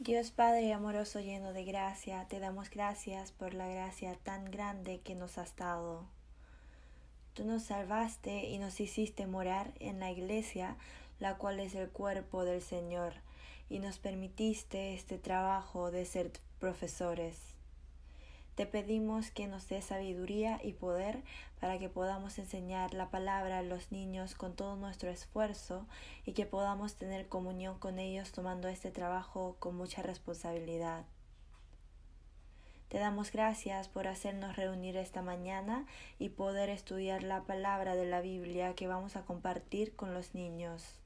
Dios Padre amoroso lleno de gracia, te damos gracias por la gracia tan grande que nos has dado. Tú nos salvaste y nos hiciste morar en la iglesia, la cual es el cuerpo del Señor, y nos permitiste este trabajo de ser profesores. Te pedimos que nos des sabiduría y poder para que podamos enseñar la palabra a los niños con todo nuestro esfuerzo y que podamos tener comunión con ellos tomando este trabajo con mucha responsabilidad. Te damos gracias por hacernos reunir esta mañana y poder estudiar la palabra de la Biblia que vamos a compartir con los niños.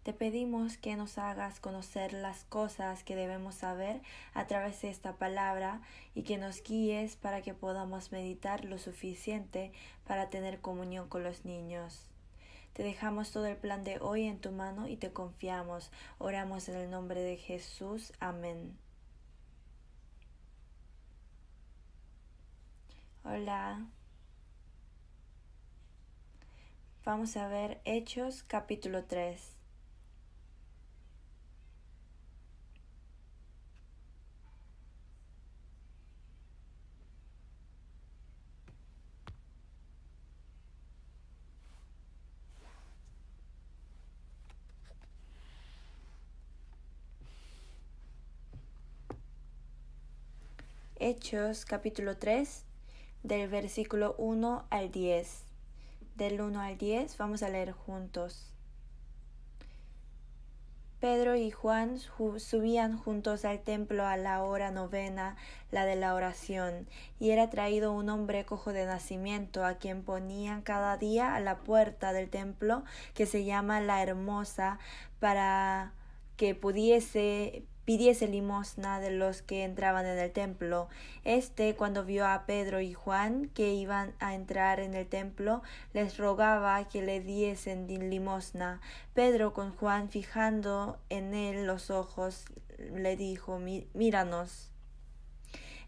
Te pedimos que nos hagas conocer las cosas que debemos saber a través de esta palabra y que nos guíes para que podamos meditar lo suficiente para tener comunión con los niños. Te dejamos todo el plan de hoy en tu mano y te confiamos. Oramos en el nombre de Jesús. Amén. Hola. Vamos a ver Hechos capítulo 3. Hechos capítulo 3, del versículo 1 al 10. Del 1 al 10 vamos a leer juntos. Pedro y Juan subían juntos al templo a la hora novena, la de la oración, y era traído un hombre cojo de nacimiento, a quien ponían cada día a la puerta del templo, que se llama La Hermosa, para que pidiese limosna de los que entraban en el templo. Cuando vio a Pedro y Juan que iban a entrar en el templo, les rogaba que le diesen limosna. Pedro, con Juan fijando en él los ojos, le dijo: Míranos.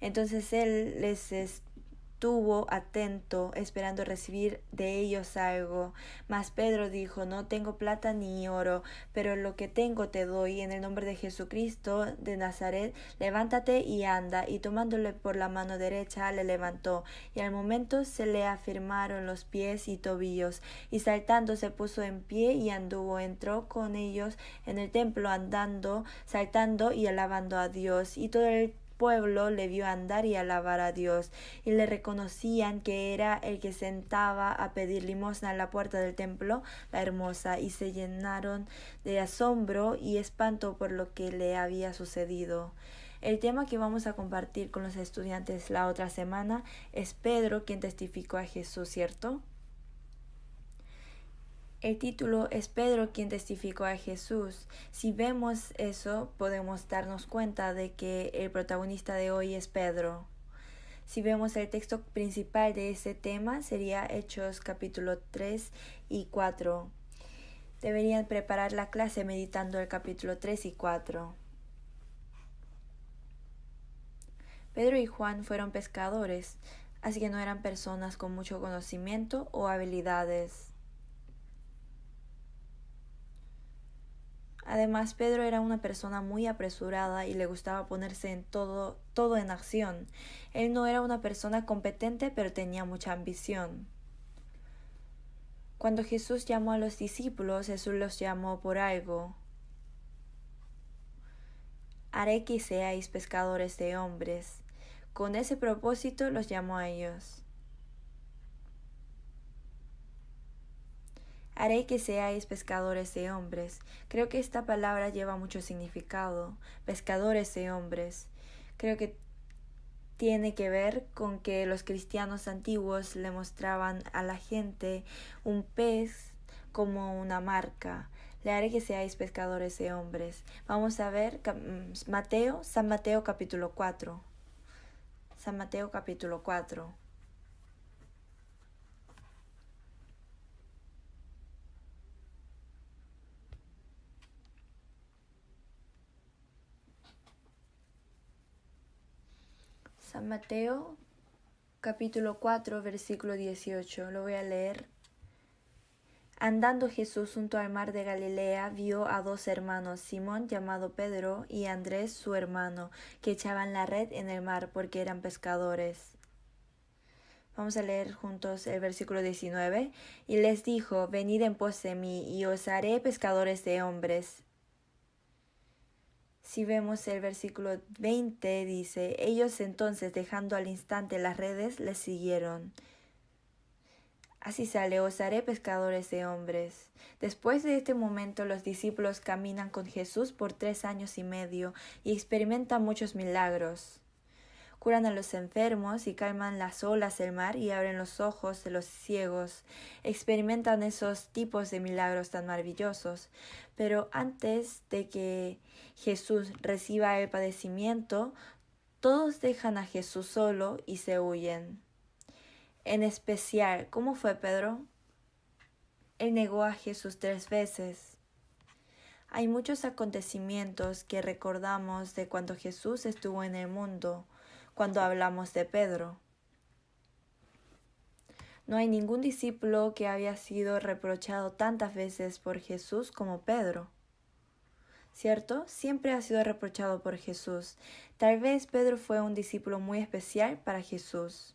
Entonces él les estuvo atento, esperando recibir de ellos algo. Mas Pedro dijo: No tengo plata ni oro, pero lo que tengo te doy. En el nombre de Jesucristo de Nazaret, levántate y anda. Y tomándole por la mano derecha, le levantó. Y al momento se le afirmaron los pies y tobillos. Y saltando se puso en pie y anduvo. Entró con ellos en el templo, andando, saltando y alabando a Dios. Y todo el pueblo le vio andar y alabar a Dios, y le reconocían que era el que sentaba a pedir limosna a la puerta del templo, La Hermosa, y se llenaron de asombro y espanto por lo que le había sucedido. El tema que vamos a compartir con los estudiantes la otra semana es Pedro quien testificó a Jesús, ¿cierto? El título es Pedro quien testificó a Jesús. Si vemos eso, podemos darnos cuenta de que el protagonista de hoy es Pedro. Si vemos el texto principal de ese tema, sería Hechos capítulo 3 y 4. Deberían preparar la clase meditando el capítulo 3 y 4. Pedro y Juan fueron pescadores, así que no eran personas con mucho conocimiento o habilidades. Además, Pedro era una persona muy apresurada y le gustaba ponerse en todo en acción. Él no era una persona competente, pero tenía mucha ambición. Cuando Jesús llamó a los discípulos, Jesús los llamó por algo. Haré que seáis pescadores de hombres. Con ese propósito los llamó a ellos. Haré que seáis pescadores de hombres. Creo que esta palabra lleva mucho significado. Pescadores de hombres. Creo que tiene que ver con que los cristianos antiguos le mostraban a la gente un pez como una marca. Le haré que seáis pescadores de hombres. Vamos a ver San Mateo capítulo 4. San Mateo capítulo 4. San Mateo capítulo 4 versículo 18. Lo voy a leer. Andando Jesús junto al mar de Galilea, vio a dos hermanos, Simón llamado Pedro y Andrés su hermano, que echaban la red en el mar porque eran pescadores. Vamos a leer juntos el versículo 19. Y les dijo, venid en pos de mí, y os haré pescadores de hombres. Si vemos el versículo 20, dice, ellos entonces, dejando al instante las redes, les siguieron. Así sale, os haré pescadores de hombres. Después de este momento, los discípulos caminan con Jesús por 3 años y medio y experimentan muchos milagros. Curan a los enfermos y calman las olas del mar y abren los ojos de los ciegos. Experimentan esos tipos de milagros tan maravillosos. Pero antes de que Jesús reciba el padecimiento, todos dejan a Jesús solo y se huyen. En especial, ¿cómo fue Pedro? Él negó a Jesús 3 veces. Hay muchos acontecimientos que recordamos de cuando Jesús estuvo en el mundo, cuando hablamos de Pedro. No hay ningún discípulo que haya sido reprochado tantas veces por Jesús como Pedro. ¿Cierto? Siempre ha sido reprochado por Jesús. Tal vez Pedro fue un discípulo muy especial para Jesús.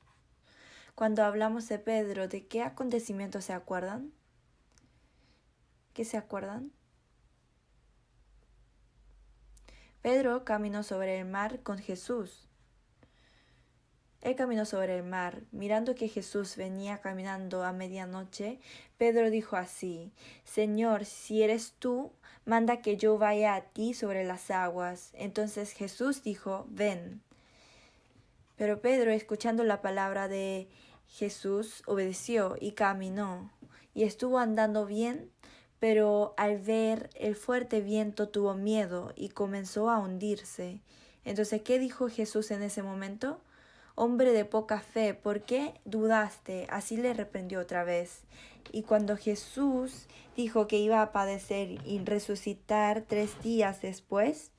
Cuando hablamos de Pedro, ¿de qué acontecimientos se acuerdan? ¿Qué se acuerdan? Pedro caminó sobre el mar con Jesús. Él caminó sobre el mar. Mirando que Jesús venía caminando a medianoche, Pedro dijo así, Señor, si eres tú, manda que yo vaya a ti sobre las aguas. Entonces Jesús dijo, ven. Pero Pedro, escuchando la palabra de Jesús, obedeció y caminó, y estuvo andando bien, pero al ver el fuerte viento tuvo miedo y comenzó a hundirse. Entonces, ¿qué dijo Jesús en ese momento? Hombre de poca fe, ¿por qué dudaste? Así le reprendió otra vez. Y cuando Jesús dijo que iba a padecer y resucitar 3 días después,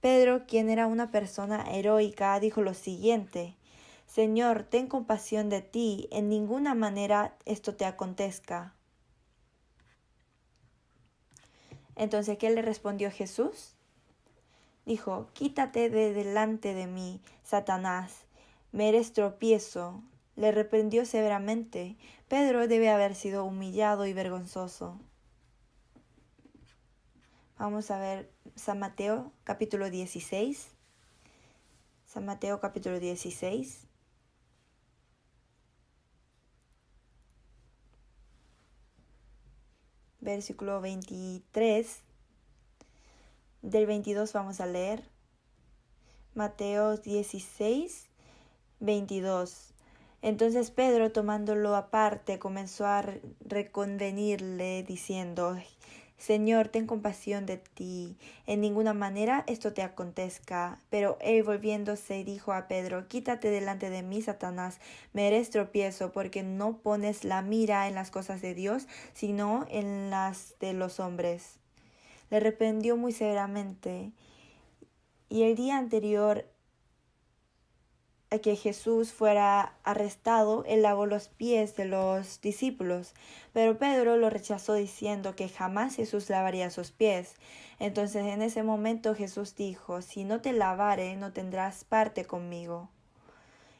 Pedro, quien era una persona heroica, dijo lo siguiente, Señor, ten compasión de ti, en ninguna manera esto te acontezca. Entonces, ¿qué le respondió Jesús? Dijo, quítate de delante de mí, Satanás, me eres tropiezo. Le reprendió severamente. Pedro debe haber sido humillado y vergonzoso. Vamos a ver San Mateo capítulo 16. San Mateo capítulo 16. Versículo 23. Del 22 vamos a leer. Mateo 16, 22. Entonces Pedro, tomándolo aparte, comenzó a reconvenirle, diciendo, Señor, ten compasión de ti, en ninguna manera esto te acontezca. Pero él volviéndose dijo a Pedro, quítate delante de mí, Satanás, me eres tropiezo, porque no pones la mira en las cosas de Dios, sino en las de los hombres. Le reprendió muy severamente. Y el día anterior a que Jesús fuera arrestado, él lavó los pies de los discípulos, pero Pedro lo rechazó diciendo que jamás Jesús lavaría sus pies. Entonces en ese momento Jesús dijo, si no te lavare, no tendrás parte conmigo.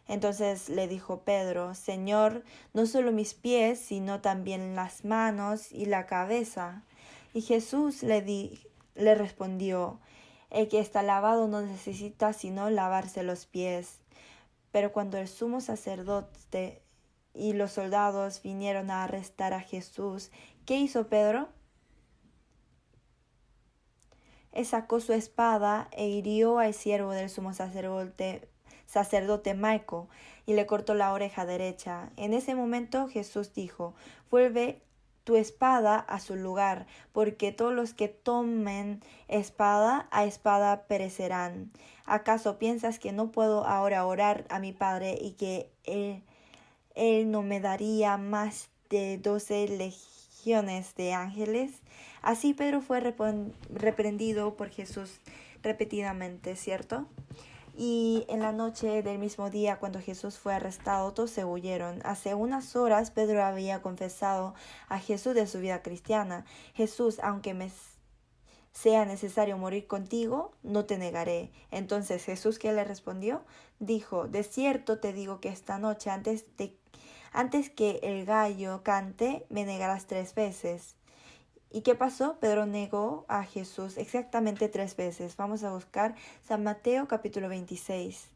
Entonces le dijo Pedro, Señor, no solo mis pies, sino también las manos y la cabeza. Y Jesús le respondió, el que está lavado no necesita sino lavarse los pies. Pero cuando el sumo sacerdote y los soldados vinieron a arrestar a Jesús, ¿qué hizo Pedro? Él sacó su espada e hirió al siervo del sumo sacerdote Malco y le cortó la oreja derecha. En ese momento Jesús dijo, vuelve tu espada a su lugar, porque todos los que tomen espada, a espada perecerán. ¿Acaso piensas que no puedo ahora orar a mi Padre y que él no me daría más de 12 legiones de ángeles? Así Pedro fue reprendido por Jesús repetidamente, ¿cierto? Y en la noche del mismo día, cuando Jesús fue arrestado, todos se huyeron. Hace unas horas Pedro había confesado a Jesús de su vida cristiana. Jesús, aunque me sea necesario morir contigo, no te negaré. Entonces Jesús, ¿qué le respondió? Dijo, de cierto te digo que esta noche, antes que el gallo cante, me negarás 3 veces. ¿Y qué pasó? Pedro negó a Jesús exactamente 3 veces. Vamos a buscar San Mateo capítulo 26.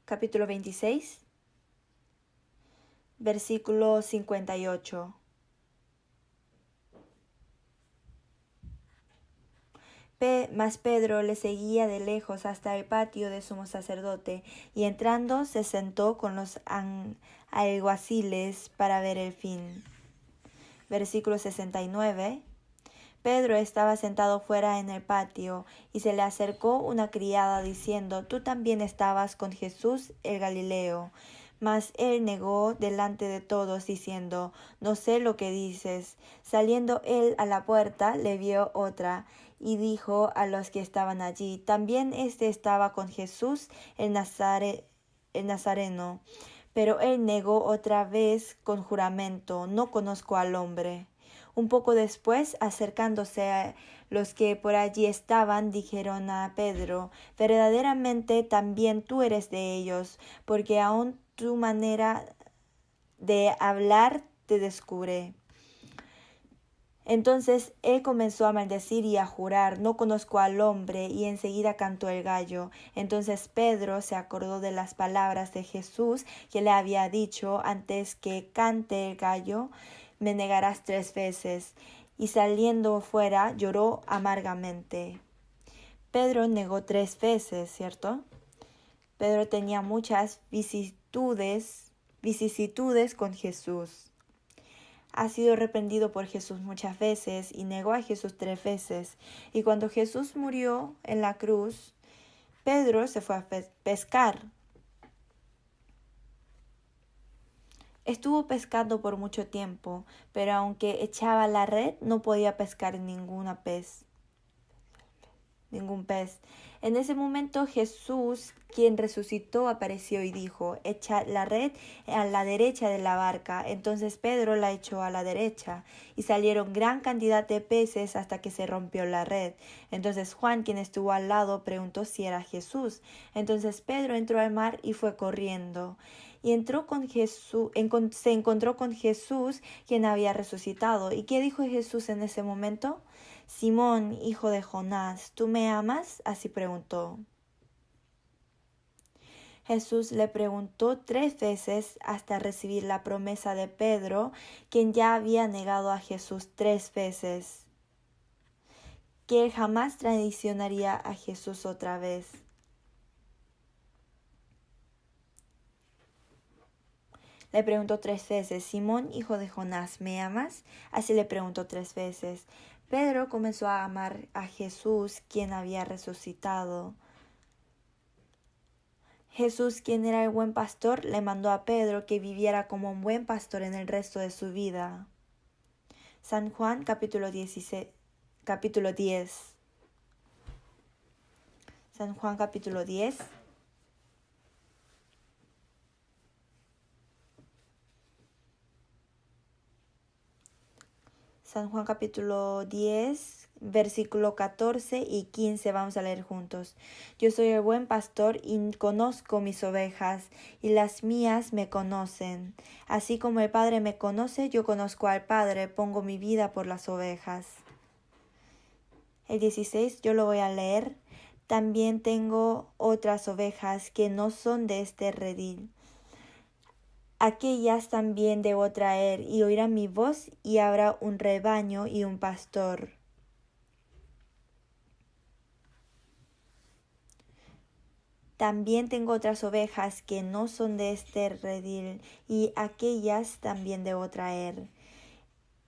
Capítulo 26, versículo 58. Mas Pedro le seguía de lejos hasta el patio del sumo sacerdote, y entrando se sentó con los alguaciles para ver el fin. Versículo 69. Pedro estaba sentado fuera en el patio, y se le acercó una criada diciendo, tú también estabas con Jesús el Galileo. Mas él negó delante de todos, diciendo, no sé lo que dices. Saliendo él a la puerta, le vio otra, y dijo a los que estaban allí, también éste estaba con Jesús el Nazareno. Pero él negó otra vez con juramento, no conozco al hombre. Un poco después, acercándose a los que por allí estaban, dijeron a Pedro, verdaderamente también tú eres de ellos, porque aún tu manera de hablar te descubre. Entonces él comenzó a maldecir y a jurar, no conozco al hombre, y enseguida cantó el gallo. Entonces Pedro se acordó de las palabras de Jesús que le había dicho, antes que cante el gallo, me negarás 3 veces. Y saliendo fuera lloró amargamente. Pedro negó 3 veces, ¿cierto? Pedro tenía muchas vicisitudes con Jesús. Ha sido reprendido por Jesús muchas veces y negó a Jesús 3 veces. Y cuando Jesús murió en la cruz, Pedro se fue a pescar. Estuvo pescando por mucho tiempo, pero aunque echaba la red, no podía pescar ningún pez. En ese momento Jesús, quien resucitó, apareció y dijo, echa la red a la derecha de la barca. Entonces Pedro la echó a la derecha, y salieron gran cantidad de peces hasta que se rompió la red. Entonces Juan, quien estuvo al lado, preguntó si era Jesús. Entonces Pedro entró al mar y fue corriendo. Y se encontró con Jesús, quien había resucitado. ¿Y qué dijo Jesús en ese momento? Simón, hijo de Jonás, ¿tú me amas? Así preguntó. Jesús le preguntó 3 veces hasta recibir la promesa de Pedro, quien ya había negado a Jesús 3 veces, que él jamás traicionaría a Jesús otra vez. Le preguntó 3 veces, Simón, hijo de Jonás, ¿me amas? Así le preguntó 3 veces. Pedro comenzó a amar a Jesús, quien había resucitado. Jesús, quien era el buen pastor, le mandó a Pedro que viviera como un buen pastor en el resto de su vida. San Juan capítulo 10. San Juan capítulo 10. San Juan capítulo 10, versículo 14 y 15, vamos a leer juntos. Yo soy el buen pastor y conozco mis ovejas, y las mías me conocen. Así como el Padre me conoce, yo conozco al Padre, pongo mi vida por las ovejas. El 16 yo lo voy a leer. También tengo otras ovejas que no son de este redil. Aquellas también debo traer, y oirán mi voz, y habrá un rebaño y un pastor. También tengo otras ovejas que no son de este redil, y aquellas también debo traer.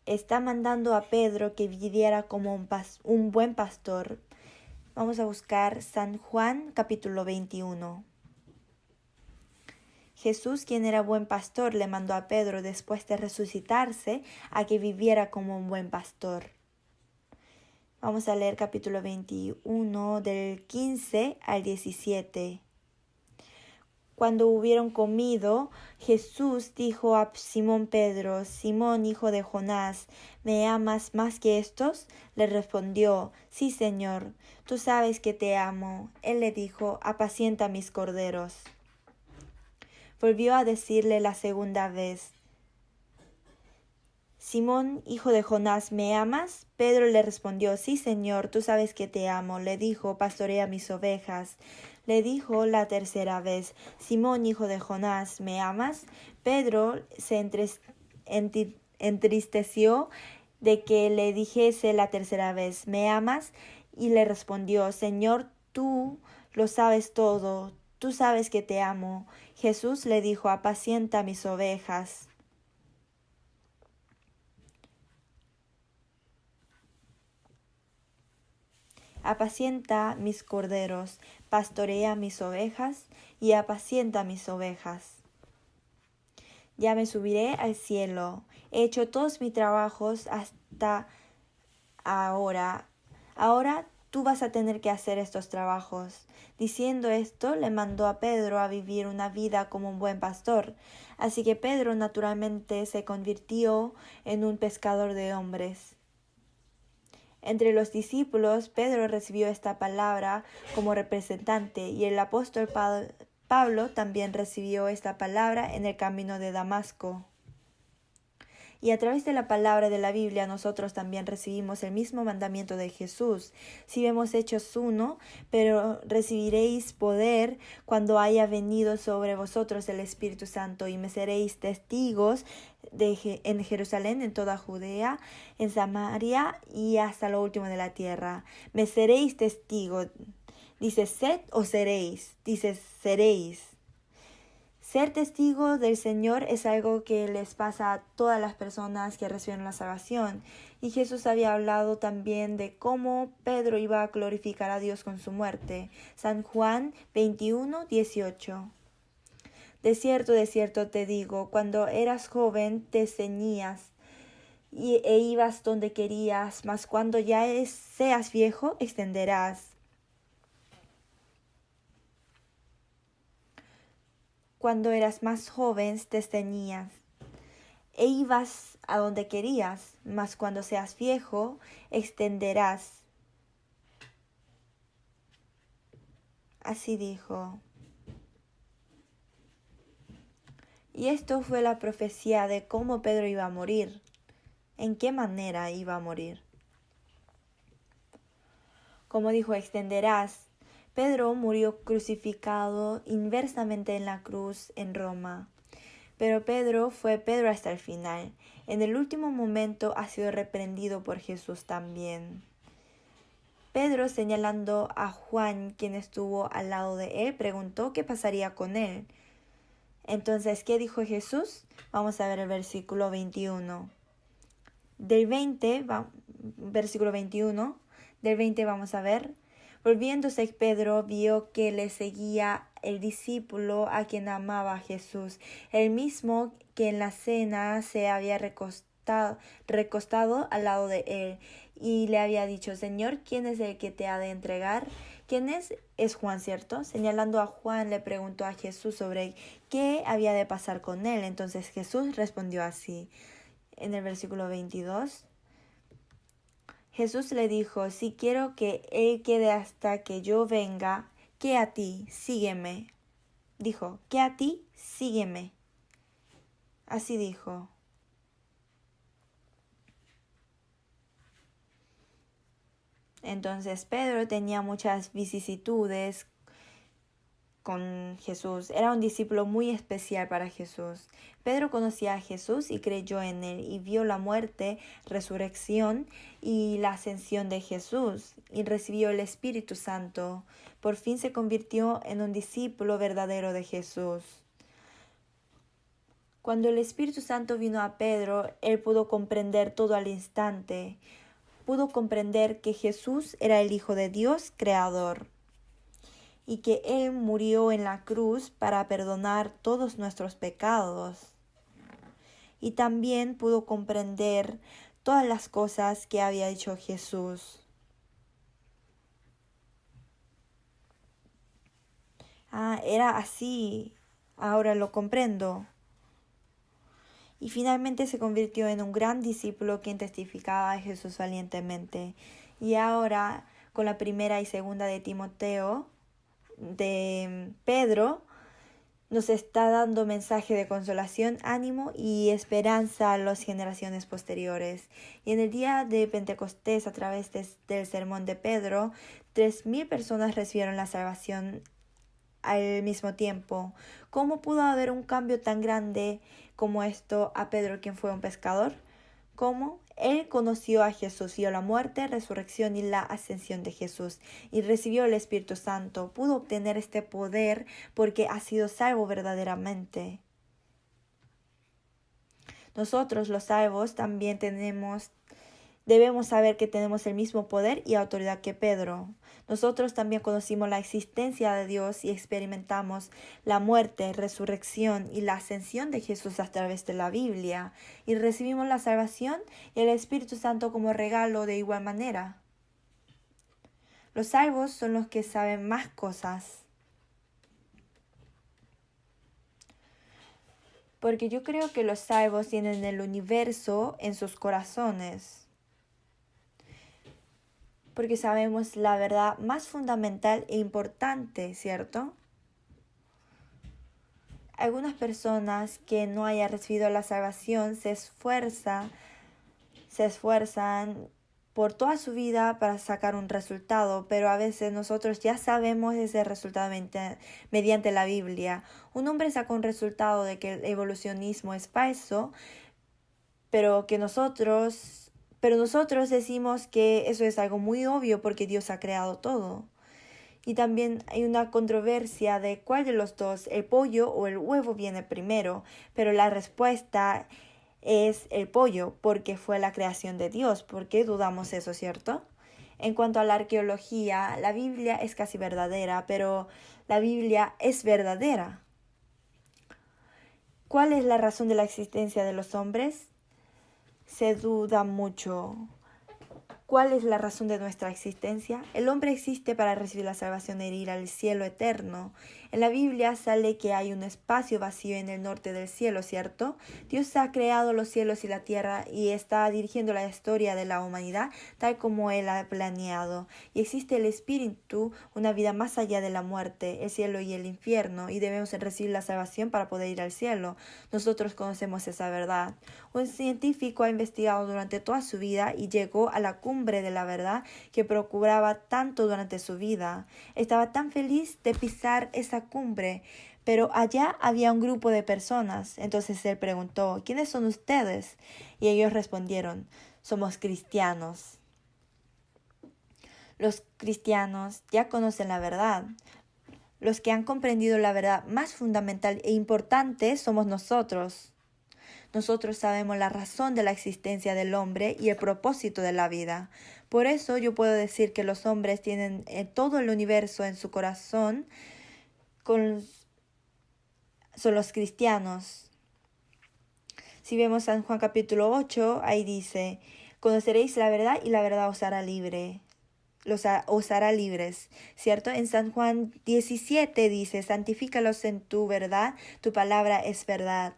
Está mandando a Pedro que viviera como un buen pastor. Vamos a buscar San Juan capítulo 21. Jesús, quien era buen pastor, le mandó a Pedro, después de resucitarse, a que viviera como un buen pastor. Vamos a leer capítulo 21 del 15 al 17. Cuando hubieron comido, Jesús dijo a Simón Pedro: Simón, hijo de Jonás, ¿me amas más que estos? Le respondió: Sí, Señor, tú sabes que te amo. Él le dijo: Apacienta mis corderos. Volvió a decirle la segunda vez: Simón, hijo de Jonás, ¿me amas? Pedro le respondió: Sí, Señor, tú sabes que te amo. Le dijo: Pastorea mis ovejas. Le dijo la tercera vez: Simón, hijo de Jonás, ¿me amas? Pedro se entristeció de que le dijese la tercera vez: ¿Me amas? Y le respondió: Señor, tú lo sabes todo. Tú sabes que te amo. Jesús le dijo: Apacienta mis ovejas. Apacienta mis corderos, pastorea mis ovejas y apacienta mis ovejas. Ya me subiré al cielo. He hecho todos mis trabajos hasta ahora. Ahora tú vas a tener que hacer estos trabajos. Diciendo esto, le mandó a Pedro a vivir una vida como un buen pastor. Así que Pedro naturalmente se convirtió en un pescador de hombres. Entre los discípulos, Pedro recibió esta palabra como representante y el apóstol Pablo también recibió esta palabra en el camino de Damasco. Y a través de la palabra de la Biblia nosotros también recibimos el mismo mandamiento de Jesús. Si vemos Hechos 1, pero recibiréis poder cuando haya venido sobre vosotros el Espíritu Santo y me seréis testigos en Jerusalén, en toda Judea, en Samaria y hasta lo último de la tierra. Me seréis testigos. Dice sed o seréis. Dice seréis. Ser testigo del Señor es algo que les pasa a todas las personas que reciben la salvación. Y Jesús había hablado también de cómo Pedro iba a glorificar a Dios con su muerte. San Juan 21, 18. De cierto te digo, cuando eras joven te ceñías e ibas donde querías, mas cuando ya seas viejo extenderás. Cuando eras más joven te ceñías e ibas a donde querías, mas cuando seas viejo extenderás. Así dijo. Y esto fue la profecía de cómo Pedro iba a morir. ¿En qué manera iba a morir? Como dijo, extenderás. Pedro murió crucificado inversamente en la cruz en Roma. Pero Pedro fue Pedro hasta el final. En el último momento ha sido reprendido por Jesús también. Pedro, señalando a Juan, quien estuvo al lado de él, preguntó qué pasaría con él. Entonces, ¿qué dijo Jesús? Vamos a ver el versículo 21. Versículo 21, del 20 vamos a ver. Volviéndose Pedro vio que le seguía el discípulo a quien amaba a Jesús, el mismo que en la cena se había recostado al lado de él, y le había dicho: Señor, ¿quién es el que te ha de entregar? ¿Quién es? Es Juan, ¿cierto? Señalando a Juan, le preguntó a Jesús sobre qué había de pasar con él. Entonces Jesús respondió así. En el versículo 22. Jesús le dijo: si quiero que él quede hasta que yo venga, ¿qué a ti? Sígueme. Dijo: ¿qué a ti? Sígueme. Así dijo. Entonces Pedro tenía muchas vicisitudes con Jesús. Era un discípulo muy especial para Jesús. Pedro conocía a Jesús y creyó en él y vio la muerte, resurrección y la ascensión de Jesús y recibió el Espíritu Santo. Por fin se convirtió en un discípulo verdadero de Jesús. Cuando el Espíritu Santo vino a Pedro, él pudo comprender todo al instante. Pudo comprender que Jesús era el Hijo de Dios, Creador, y que Él murió en la cruz para perdonar todos nuestros pecados. Y también pudo comprender todas las cosas que había hecho Jesús. era así, ahora lo comprendo. Y finalmente se convirtió en un gran discípulo quien testificaba a Jesús valientemente. Y ahora, con la primera y segunda de Timoteo, de Pedro, nos está dando mensaje de consolación, ánimo y esperanza a las generaciones posteriores. Y en el día de Pentecostés, a través del sermón de Pedro, 3,000 personas recibieron la salvación al mismo tiempo. ¿Cómo pudo haber un cambio tan grande como esto a Pedro, quien fue un pescador? ¿Cómo? Él conoció a Jesús, vio la muerte, resurrección y la ascensión de Jesús y recibió el Espíritu Santo. Pudo obtener este poder porque ha sido salvo verdaderamente. Nosotros los salvos también debemos saber que tenemos el mismo poder y autoridad que Pedro. Nosotros también conocimos la existencia de Dios y experimentamos la muerte, resurrección y la ascensión de Jesús a través de la Biblia. Y recibimos la salvación y el Espíritu Santo como regalo de igual manera. Los salvos son los que saben más cosas. Porque yo creo que los salvos tienen el universo en sus corazones. Porque sabemos la verdad más fundamental e importante, ¿cierto? Algunas personas que no hayan recibido la salvación se esfuerzan por toda su vida para sacar un resultado, pero a veces nosotros ya sabemos ese resultado mediante la Biblia. Un hombre saca un resultado de que el evolucionismo es falso, pero nosotros decimos que eso es algo muy obvio porque Dios ha creado todo. Y también hay una controversia de cuál de los dos, el pollo o el huevo, viene primero, pero la respuesta es el pollo porque fue la creación de Dios. ¿Por qué dudamos eso, cierto? En cuanto a la arqueología, la Biblia es casi verdadera, pero la Biblia es verdadera. ¿Cuál es la razón de la existencia de los hombres? Se duda mucho. ¿Cuál es la razón de nuestra existencia? El hombre existe para recibir la salvación e ir al cielo eterno. En la Biblia sale que hay un espacio vacío en el norte del cielo, ¿cierto? Dios ha creado los cielos y la tierra y está dirigiendo la historia de la humanidad tal como Él ha planeado. Y existe el espíritu, una vida más allá de la muerte, el cielo y el infierno, y debemos recibir la salvación para poder ir al cielo. Nosotros conocemos esa verdad. Un científico ha investigado durante toda su vida y llegó a la cumbre de la verdad que procuraba tanto durante su vida. Estaba tan feliz de pisar esa cumbre, pero allá había un grupo de personas. Entonces él preguntó, ¿quiénes son ustedes? Y ellos respondieron, somos cristianos. Los cristianos ya conocen la verdad. Los que han comprendido la verdad más fundamental e importante somos nosotros. Nosotros sabemos la razón de la existencia del hombre y el propósito de la vida. Por eso yo puedo decir que los hombres tienen todo el universo en su corazón. Son los cristianos. Si vemos San Juan capítulo 8, ahí dice, conoceréis la verdad y la verdad os hará libre. Os hará libres, ¿cierto? En San Juan 17 dice, santifícalos en tu verdad, tu palabra es verdad.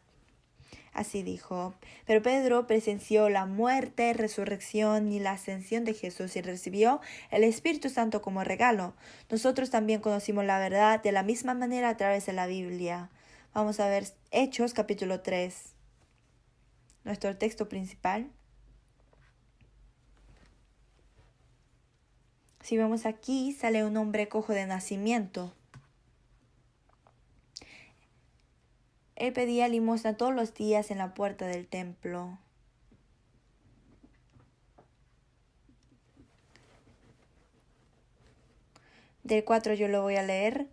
Así dijo. Pero Pedro presenció la muerte, resurrección y la ascensión de Jesús y recibió el Espíritu Santo como regalo. Nosotros también conocimos la verdad de la misma manera a través de la Biblia. Vamos a ver Hechos capítulo 3, nuestro texto principal. Si vemos aquí, sale un hombre cojo de nacimiento. Él pedía limosna todos los días en la puerta del templo. Del 4 yo lo voy a leer.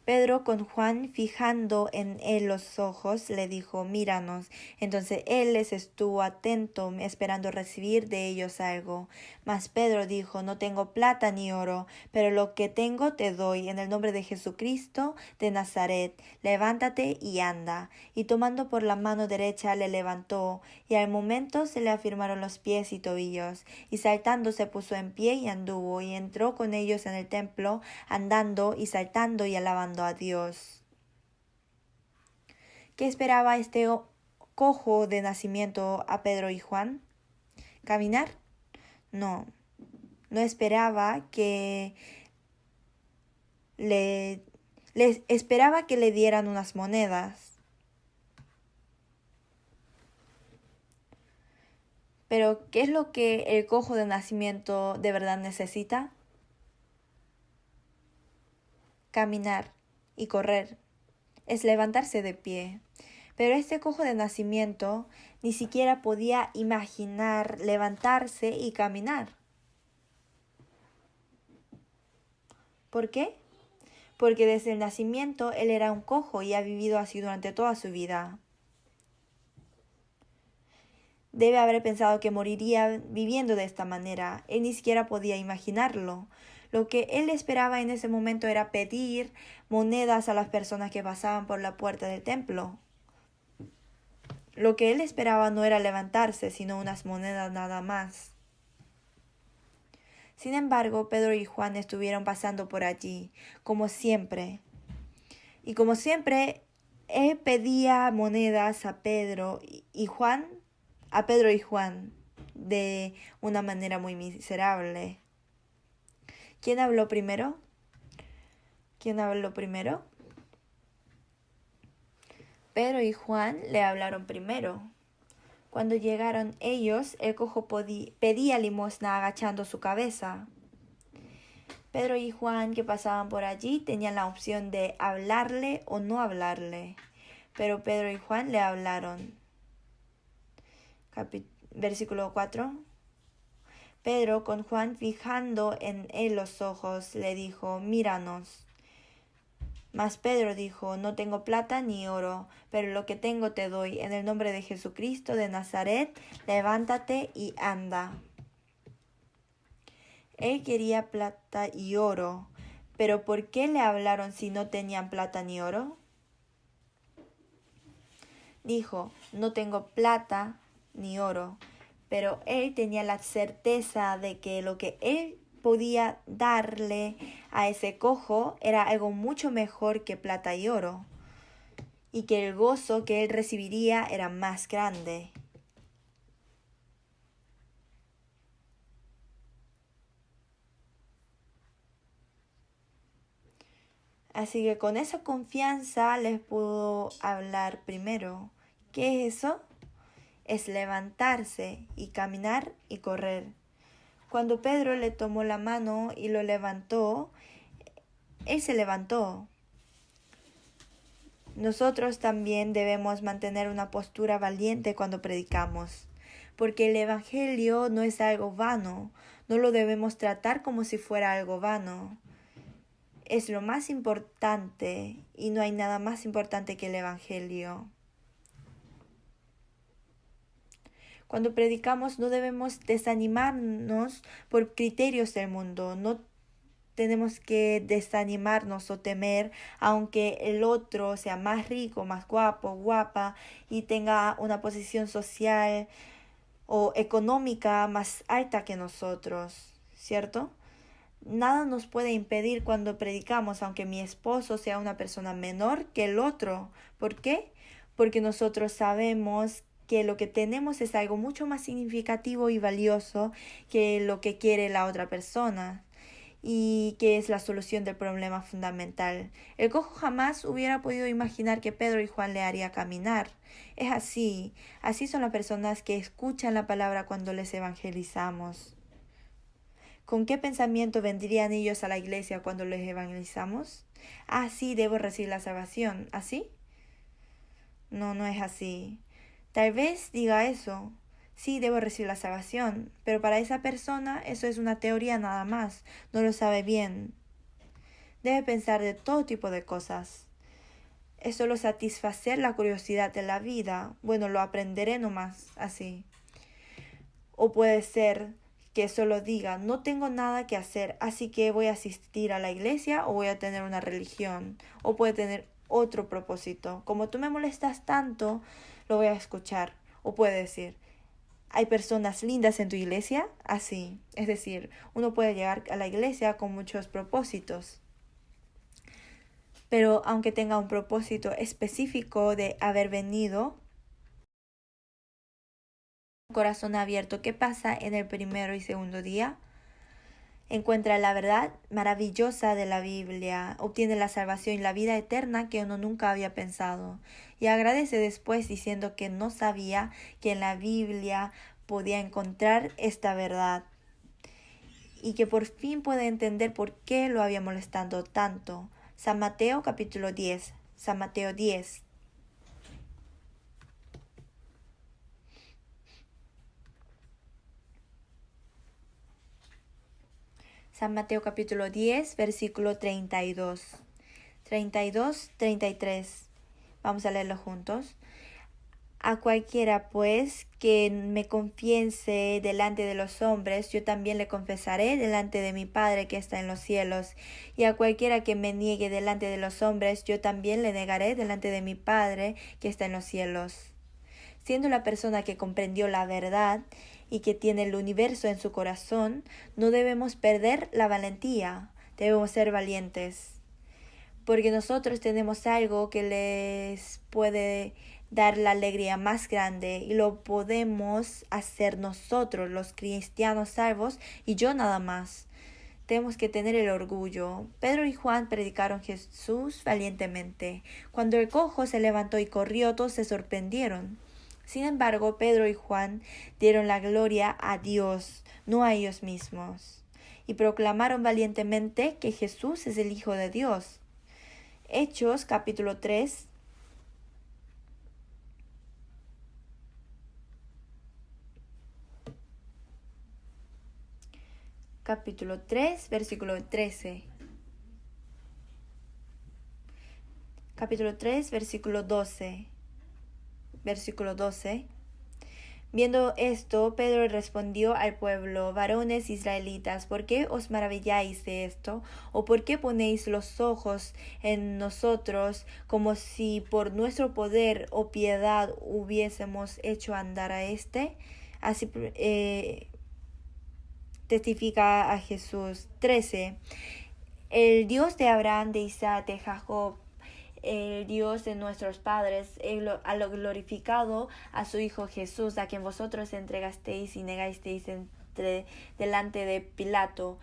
Pedro, con Juan fijando en él los ojos, le dijo, míranos. Entonces él les estuvo atento, esperando recibir de ellos algo. Mas Pedro dijo, no tengo plata ni oro, pero lo que tengo te doy. En el nombre de Jesucristo de Nazaret, levántate y anda. Y tomando por la mano derecha le levantó, y al momento se le afirmaron los pies y tobillos. Y saltando se puso en pie y anduvo, y entró con ellos en el templo, andando y saltando y alabando a Dios. ¿Qué esperaba este cojo de nacimiento a Pedro y Juan? ¿Caminar? No, no esperaba que les esperaba que le dieran unas monedas. Pero, ¿qué es lo que el cojo de nacimiento de verdad necesita? Caminar y correr. Es levantarse de pie. Pero este cojo de nacimiento ni siquiera podía imaginar levantarse y caminar. ¿Por qué? Porque desde el nacimiento él era un cojo y ha vivido así durante toda su vida. Debe haber pensado que moriría viviendo de esta manera. Él ni siquiera podía imaginarlo. Lo que él esperaba en ese momento era pedir monedas a las personas que pasaban por la puerta del templo. Lo que él esperaba no era levantarse, sino unas monedas nada más. Sin embargo, Pedro y Juan estuvieron pasando por allí, como siempre. Y como siempre, él pedía monedas a Pedro y Juan, de una manera muy miserable. ¿Quién habló primero? ¿Quién habló primero? Pedro y Juan le hablaron primero. Cuando llegaron ellos, el cojo pedía limosna agachando su cabeza. Pedro y Juan, que pasaban por allí, tenían la opción de hablarle o no hablarle. Pero Pedro y Juan le hablaron. Versículo 4. Pedro, con Juan fijando en él los ojos, le dijo: míranos. Mas Pedro dijo: no tengo plata ni oro, pero lo que tengo te doy. En el nombre de Jesucristo de Nazaret, levántate y anda. Él quería plata y oro, pero ¿por qué le hablaron si no tenían plata ni oro? Dijo: no tengo plata ni oro, pero él tenía la certeza de que lo que él podía darle a ese cojo era algo mucho mejor que plata y oro, y que el gozo que él recibiría era más grande. Así que con esa confianza les pudo hablar primero. ¿Qué es eso? Es levantarse y caminar y correr. Cuando Pedro le tomó la mano y lo levantó, él se levantó. Nosotros también debemos mantener una postura valiente cuando predicamos, porque el Evangelio no es algo vano, no lo debemos tratar como si fuera algo vano. Es lo más importante y no hay nada más importante que el Evangelio. Cuando predicamos no debemos desanimarnos por criterios del mundo, no tenemos que desanimarnos o temer aunque el otro sea más rico, más guapo, guapa y tenga una posición social o económica más alta que nosotros, ¿cierto? Nada nos puede impedir cuando predicamos, aunque mi esposo sea una persona menor que el otro. ¿Por qué? Porque nosotros sabemos que lo que tenemos es algo mucho más significativo y valioso que lo que quiere la otra persona, y que es la solución del problema fundamental. El cojo jamás hubiera podido imaginar que Pedro y Juan le haría caminar. Es así son las personas que escuchan la palabra cuando les evangelizamos. ¿Con qué pensamiento vendrían ellos a la iglesia cuando les evangelizamos? Ah, sí, debo recibir la salvación. ¿Así? No, no es así. Tal vez diga eso. Sí, debo recibir la salvación, pero para esa persona eso es una teoría nada más, no lo sabe bien. Debe pensar de todo tipo de cosas. Es solo satisfacer la curiosidad de la vida. Bueno, lo aprenderé nomás, así. O puede ser que solo diga: no tengo nada que hacer, así que voy a asistir a la iglesia o voy a tener una religión. O puede tener otro propósito. Como tú me molestas tanto, lo voy a escuchar. O puede decir: ¿hay personas lindas en tu iglesia? Así. Es decir, uno puede llegar a la iglesia con muchos propósitos. Pero aunque tenga un propósito específico de haber venido, corazón abierto, ¿qué pasa en el primero y segundo día? Encuentra la verdad maravillosa de la Biblia, obtiene la salvación y la vida eterna que uno nunca había pensado, y agradece después diciendo que no sabía que en la Biblia podía encontrar esta verdad y que por fin puede entender por qué lo había molestado tanto. San Mateo capítulo 10. San Mateo 10. San Mateo capítulo 10, versículo 32. 32, 33. Vamos a leerlo juntos. A cualquiera, pues, que me confiese delante de los hombres, yo también le confesaré delante de mi Padre que está en los cielos. Y a cualquiera que me niegue delante de los hombres, yo también le negaré delante de mi Padre que está en los cielos. Siendo la persona que comprendió la verdad y que tiene el universo en su corazón, no debemos perder la valentía, debemos ser valientes. Porque nosotros tenemos algo que les puede dar la alegría más grande y lo podemos hacer nosotros, los cristianos salvos, y yo nada más. Tenemos que tener el orgullo. Pedro y Juan predicaron Jesús valientemente. Cuando el cojo se levantó y corrió, todos se sorprendieron. Sin embargo, Pedro y Juan dieron la gloria a Dios, no a ellos mismos, y proclamaron valientemente que Jesús es el Hijo de Dios. Hechos capítulo 3. Capítulo 3, versículo 13. Capítulo 3, versículo 12. Versículo 12. Viendo esto, Pedro respondió al pueblo: varones israelitas, ¿por qué os maravilláis de esto? ¿O por qué ponéis los ojos en nosotros como si por nuestro poder o piedad hubiésemos hecho andar a éste? Así testifica a Jesús. 13. El Dios de Abraham, de Isaac, de Jacob, el Dios de nuestros padres, a lo glorificado a su Hijo Jesús, a quien vosotros entregasteis y negasteis delante de Pilato,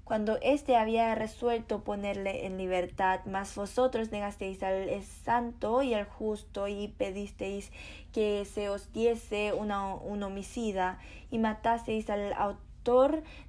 cuando éste había resuelto ponerle en libertad. Mas vosotros negasteis al santo y al justo, y pedisteis que se os diese un homicida, y matasteis al autor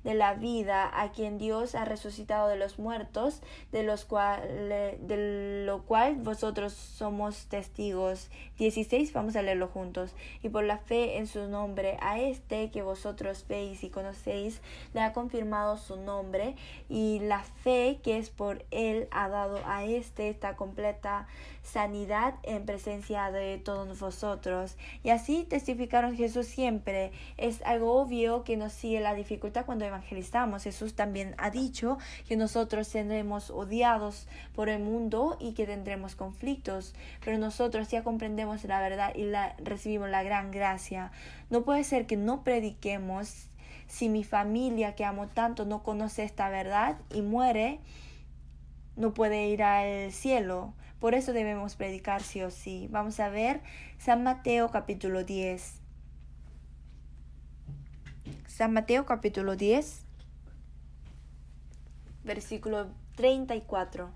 de la vida, a quien Dios ha resucitado de los muertos, de lo cual vosotros somos testigos. 16. Vamos a leerlo juntos. Y por la fe en su nombre, a este que vosotros veis y conocéis, le ha confirmado su nombre, y la fe que es por él ha dado a este esta completa sanidad en presencia de todos vosotros. Y así testificaron Jesús siempre. Es algo obvio que nos sigue la dificultad cuando evangelizamos. Jesús también ha dicho que nosotros seremos odiados por el mundo y que tendremos conflictos, pero nosotros ya comprendemos la verdad y recibimos la gran gracia. No puede ser que no prediquemos si mi familia que amo tanto no conoce esta verdad y muere, no puede ir al cielo. Por eso debemos predicar sí o sí. Vamos a ver San Mateo capítulo 10. San Mateo capítulo 10, versículo 34.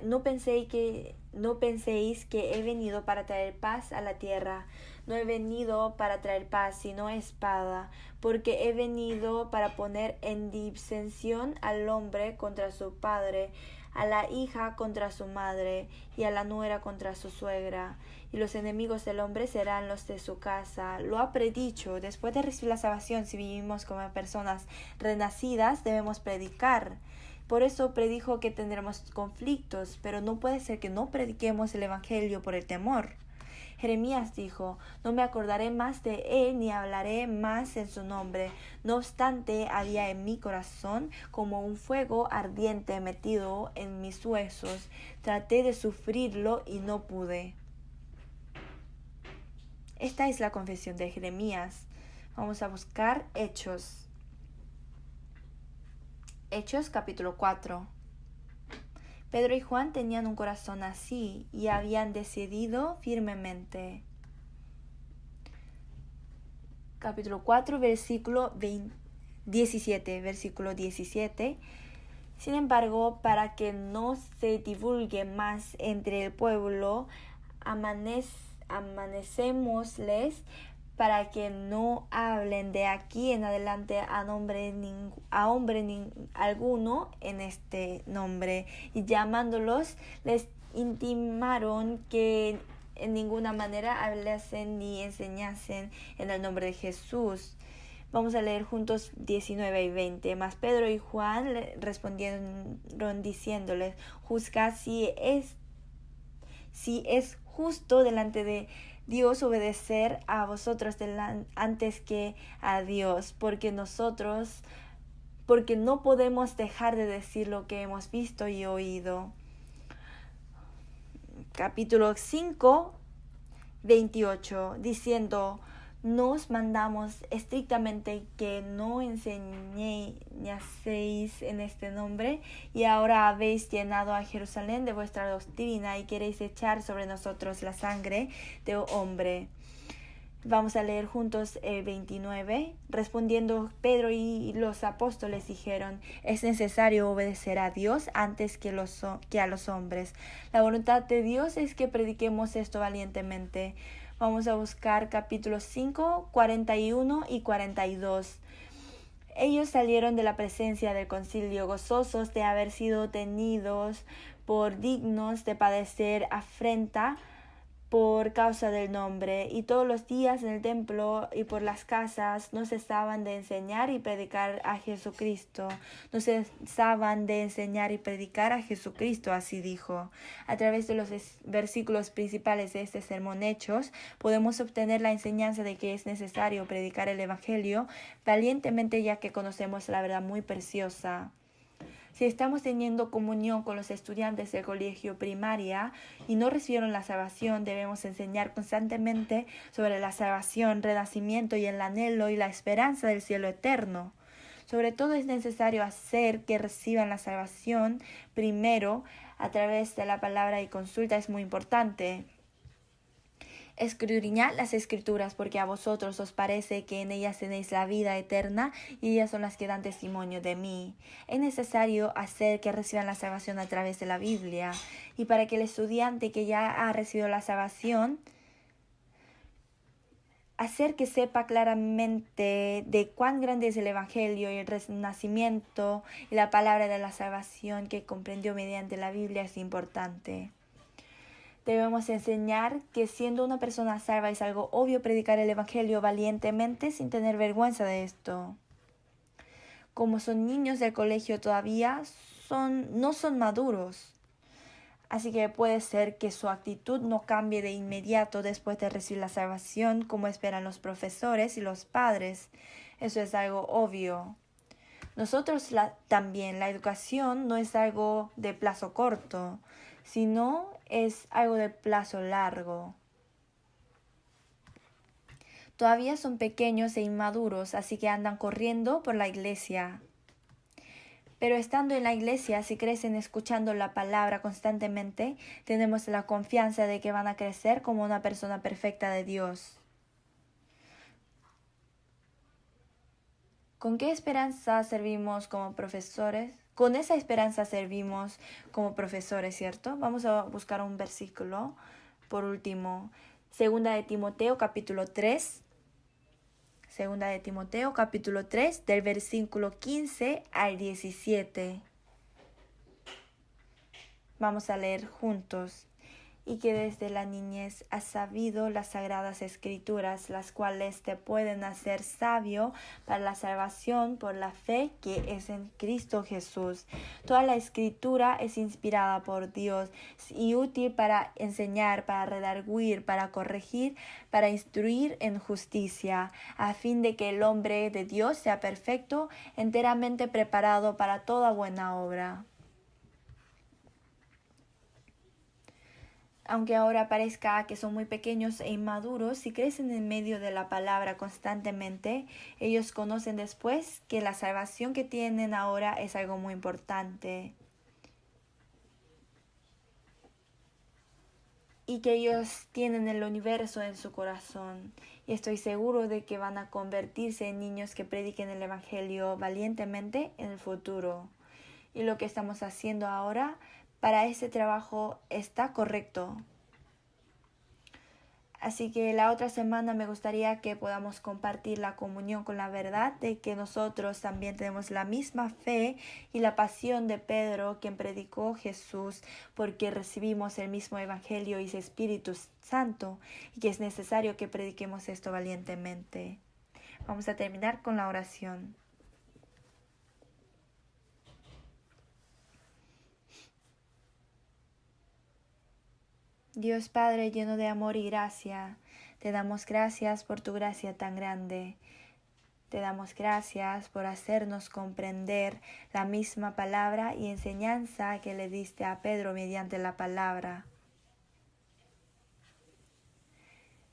No penséis que he venido para traer paz a la tierra. No he venido para traer paz, sino espada, porque he venido para poner en disensión al hombre contra su padre, a la hija contra su madre, y a la nuera contra su suegra. Y los enemigos del hombre serán los de su casa. Lo ha predicho. Después de recibir la salvación, si vivimos como personas renacidas, debemos predicar. Por eso predijo que tendremos conflictos, pero no puede ser que no prediquemos el Evangelio por el temor. Jeremías dijo: no me acordaré más de él ni hablaré más en su nombre. No obstante, había en mi corazón como un fuego ardiente metido en mis huesos. Traté de sufrirlo y no pude. Esta es la confesión de Jeremías. Vamos a buscar Hechos. Hechos capítulo 4. Pedro y Juan tenían un corazón así y habían decidido firmemente. Capítulo 4, versículo 17, versículo 17. Sin embargo, para que no se divulgue más entre el pueblo, amanecémosles para que no hablen de aquí en adelante a hombre alguno en este nombre. Y llamándolos, les intimaron que en ninguna manera hablasen ni enseñasen en el nombre de Jesús. Vamos a leer juntos 19 y 20. Mas Pedro y Juan respondieron diciéndoles: juzgad si es justo delante de Dios obedecer a vosotros antes que a Dios, porque no podemos dejar de decir lo que hemos visto y oído. Capítulo 5, 28, diciendo: nos mandamos estrictamente que no enseñaseis en este nombre, y ahora habéis llenado a Jerusalén de vuestra doctrina y queréis echar sobre nosotros la sangre de hombre. Vamos a leer juntos 29. Respondiendo Pedro y los apóstoles dijeron: es necesario obedecer a Dios antes que a los hombres. La voluntad de Dios es que prediquemos esto valientemente. Vamos a buscar capítulos 5, 41 y 42. Ellos salieron de la presencia del concilio gozosos de haber sido tenidos por dignos de padecer afrenta por causa del nombre, y todos los días en el templo y por las casas no cesaban de enseñar y predicar a Jesucristo. No cesaban de enseñar y predicar a Jesucristo, así dijo. A través de los versículos principales de este sermón Hechos, podemos obtener la enseñanza de que es necesario predicar el Evangelio valientemente, ya que conocemos la verdad muy preciosa. Si estamos teniendo comunión con los estudiantes del colegio primaria y no recibieron la salvación, debemos enseñar constantemente sobre la salvación, renacimiento y el anhelo y la esperanza del cielo eterno. Sobre todo es necesario hacer que reciban la salvación primero a través de la palabra y consulta. Es muy importante. Escudriñad las Escrituras, porque a vosotros os parece que en ellas tenéis la vida eterna, y ellas son las que dan testimonio de mí. Es necesario hacer que reciban la salvación a través de la Biblia, y para que el estudiante que ya ha recibido la salvación, hacer que sepa claramente de cuán grande es el Evangelio y el renacimiento y la palabra de la salvación que comprendió mediante la Biblia es importante. Debemos enseñar que siendo una persona salva es algo obvio predicar el Evangelio valientemente sin tener vergüenza de esto. Como son niños del colegio todavía, no son maduros. Así que puede ser que su actitud no cambie de inmediato después de recibir la salvación como esperan los profesores y los padres. Eso es algo obvio. Nosotros también, la educación no es algo de plazo corto, sino es algo de plazo largo. Todavía son pequeños e inmaduros, así que andan corriendo por la iglesia. Pero estando en la iglesia, si crecen escuchando la palabra constantemente, tenemos la confianza de que van a crecer como una persona perfecta de Dios. ¿Con qué esperanza servimos como profesores? Con esa esperanza servimos como profesores, ¿cierto? Vamos a buscar un versículo. Por último, Segunda de Timoteo capítulo 3. Segunda de Timoteo capítulo 3 del versículo 15 al 17. Vamos a leer juntos. Y que desde la niñez has sabido las sagradas escrituras, las cuales te pueden hacer sabio para la salvación por la fe que es en Cristo Jesús. Toda la escritura es inspirada por Dios y útil para enseñar, para redarguir, para corregir, para instruir en justicia, a fin de que el hombre de Dios sea perfecto, enteramente preparado para toda buena obra. Aunque ahora parezca que son muy pequeños e inmaduros, si crecen en medio de la palabra constantemente, ellos conocen después que la salvación que tienen ahora es algo muy importante y que ellos tienen el universo en su corazón. Y estoy seguro de que van a convertirse en niños que prediquen el Evangelio valientemente en el futuro. Y lo que estamos haciendo ahora para ese trabajo está correcto. Así que la otra semana me gustaría que podamos compartir la comunión con la verdad de que nosotros también tenemos la misma fe y la pasión de Pedro, quien predicó Jesús, porque recibimos el mismo Evangelio y ese Espíritu Santo, y que es necesario que prediquemos esto valientemente. Vamos a terminar con la oración. Dios Padre lleno de amor y gracia, te damos gracias por tu gracia tan grande. Te damos gracias por hacernos comprender la misma palabra y enseñanza que le diste a Pedro mediante la palabra.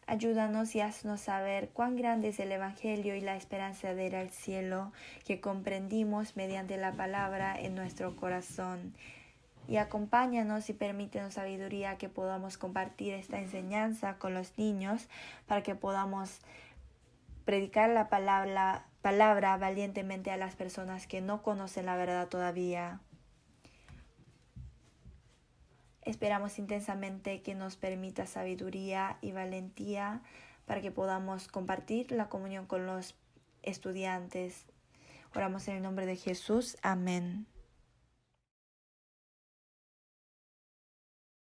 Ayúdanos y haznos saber cuán grande es el Evangelio y la esperanza de ir al cielo que comprendimos mediante la palabra en nuestro corazón. Y acompáñanos y permítenos sabiduría que podamos compartir esta enseñanza con los niños para que podamos predicar la palabra valientemente a las personas que no conocen la verdad todavía. Esperamos intensamente que nos permita sabiduría y valentía para que podamos compartir la comunión con los estudiantes. Oramos en el nombre de Jesús. Amén.